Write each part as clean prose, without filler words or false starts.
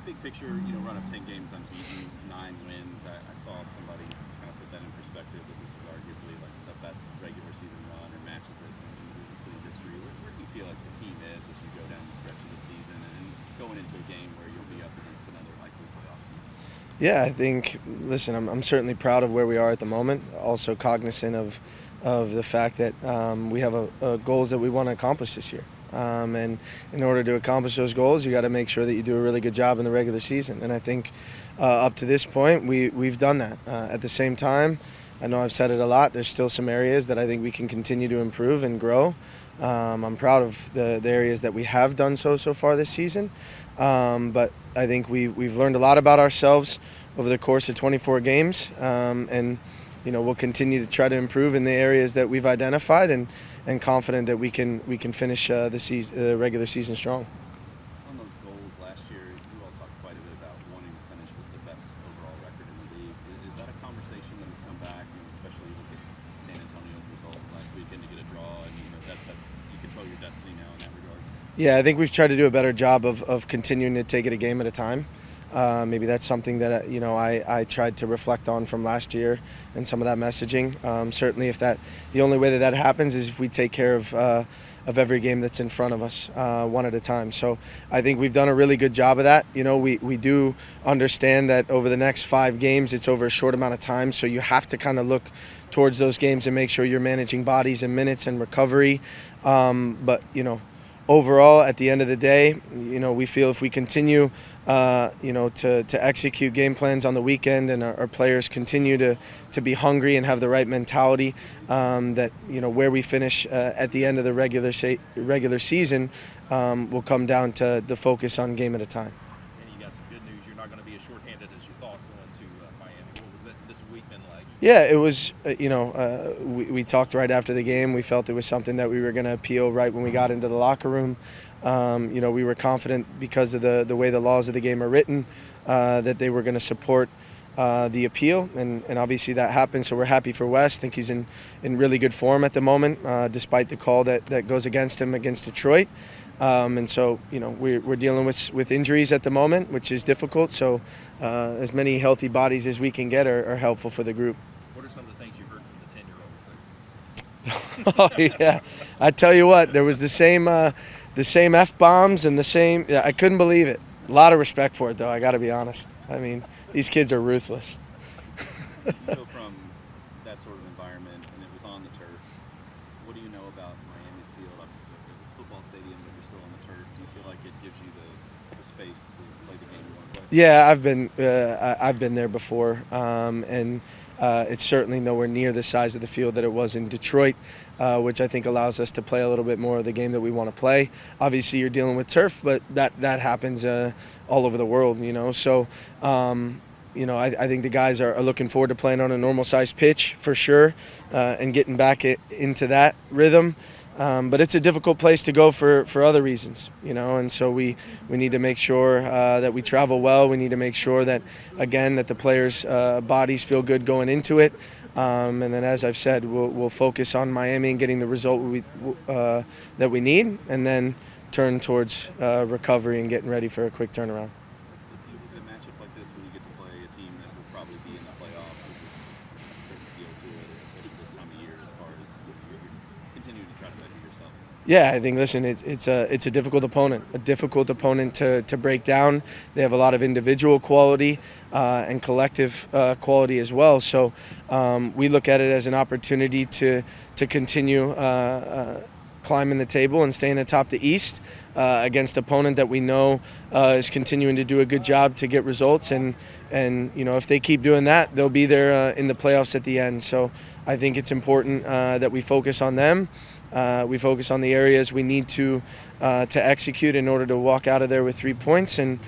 big picture, run up 10 games unbeaten, 9 wins. I saw somebody kind of put that in perspective that this is arguably like the best regular season run or matches it in the city history. Where do you feel like the team is as you go down the stretch of the season and going into a game where you'll be up against another likely playoff team? Yeah, I think. Listen, I'm certainly proud of where we are at the moment. Also cognizant of the fact that we have goals that we want to accomplish this year. And in order to accomplish those goals, you got to make sure that you do a really good job in the regular season. And I think up to this point, we've done that. At the same time, I know I've said it a lot. There's still some areas that I think we can continue to improve and grow. I'm proud of the areas that we have done so far this season. But I think we've learned a lot about ourselves over the course of 24 games. And we'll continue to try to improve in the areas that we've identified, and confident that we can finish the regular season strong. On those goals last year, you all talked quite a bit about wanting to finish with the best overall record in the league. Is that a conversation that has come back, especially look at San Antonio's result last weekend to get a draw? And that's you control your destiny now in that regard. Yeah, I think we've tried to do a better job of continuing to take it a game at a time. Maybe that's something that I tried to reflect on from last year and some of that messaging. Certainly, if the only way that happens is if we take care of every game that's in front of us one at a time. So I think we've done a really good job of that. We do understand that over the next 5 games, it's over a short amount of time. So you have to kind of look towards those games and make sure you're managing bodies and minutes and recovery. But overall, at the end of the day, we feel if we continue, to execute game plans on the weekend, and our players continue to be hungry and have the right mentality, that where we finish at the end of the regular season will come down to the focus on game at a time. And you got some good news. You're not going to be as shorthanded as you thought going to Miami. What was this week been like? Yeah, it was. We talked right after the game. We felt it was something that we were going to appeal right when we got into the locker room. We were confident because of the way the laws of the game are written, that they were going to support the appeal, and obviously that happened. So we're happy for Wes. I think he's in really good form at the moment, despite the call that goes against him against Detroit. And so, we're dealing with injuries at the moment, which is difficult. So as many healthy bodies as we can get are helpful for the group. What are some of the things you heard from the 10-year-olds? Oh, yeah. I tell you what, there was the same F-bombs and the same. Yeah, I couldn't believe it. A lot of respect for it, though, I got to be honest. I mean, these kids are ruthless. You go from that sort of environment, and it was on the turf. What do you know about Miami's field? Obviously, the football stadium, but you're still on the turf. Do you feel like it gives you the space to play the game you want to play? Yeah, I've been there before, and it's certainly nowhere near the size of the field that it was in Detroit, which I think allows us to play a little bit more of the game that we want to play. Obviously, you're dealing with turf, but that happens all over the world, So, I think the guys are looking forward to playing on a normal-sized pitch for sure, and getting back into that rhythm. But it's a difficult place to go for other reasons, and so we need to make sure that we travel well. We need to make sure that, again, that the players' bodies feel good going into it. And then, as I've said, we'll focus on Miami and getting the result that we need, and then turn towards recovery and getting ready for a quick turnaround. If you look at a matchup like this, when you get to play a team that will probably be in the playoffs, there's a certain feel to it, especially this time of year, as far as you're continuing to try to better yourself. Yeah, I think. Listen, it's a difficult opponent. To break down. They have a lot of individual quality and collective quality as well. So we look at it as an opportunity to continue climbing the table and staying atop the East against an opponent that we know is continuing to do a good job to get results. And if they keep doing that, they'll be there in the playoffs at the end. So I think it's important that we focus on them. We focus on the areas we need to execute in order to walk out of there with 3 points. And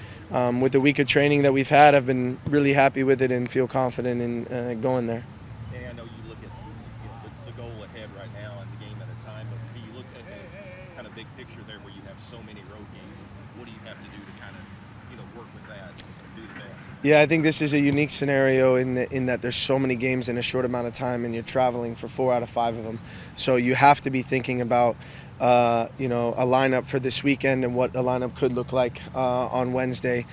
with the week of training that we've had, I've been really happy with it and feel confident in going there. Danny, I know you look at the goal ahead right now and the game at a time, but do you look at the kind of big picture there where you have so many road games? What do you have to do to kind of work with that and do the best? Yeah, I think this is a unique scenario in that there's so many games in a short amount of time, and you're traveling for 4 out of 5 of them. So you have to be thinking about, a lineup for this weekend and what a lineup could look like on Wednesday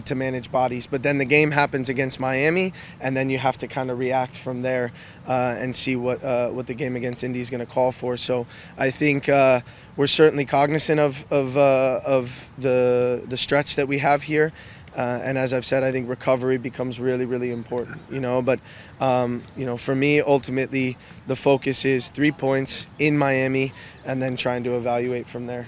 to manage bodies. But then the game happens against Miami, and then you have to kind of react from there and see what the game against Indy is going to call for. So I think we're certainly cognizant of the stretch that we have here. And as I've said, I think recovery becomes really, really important, But, for me, ultimately, the focus is 3 points in Miami and then trying to evaluate from there.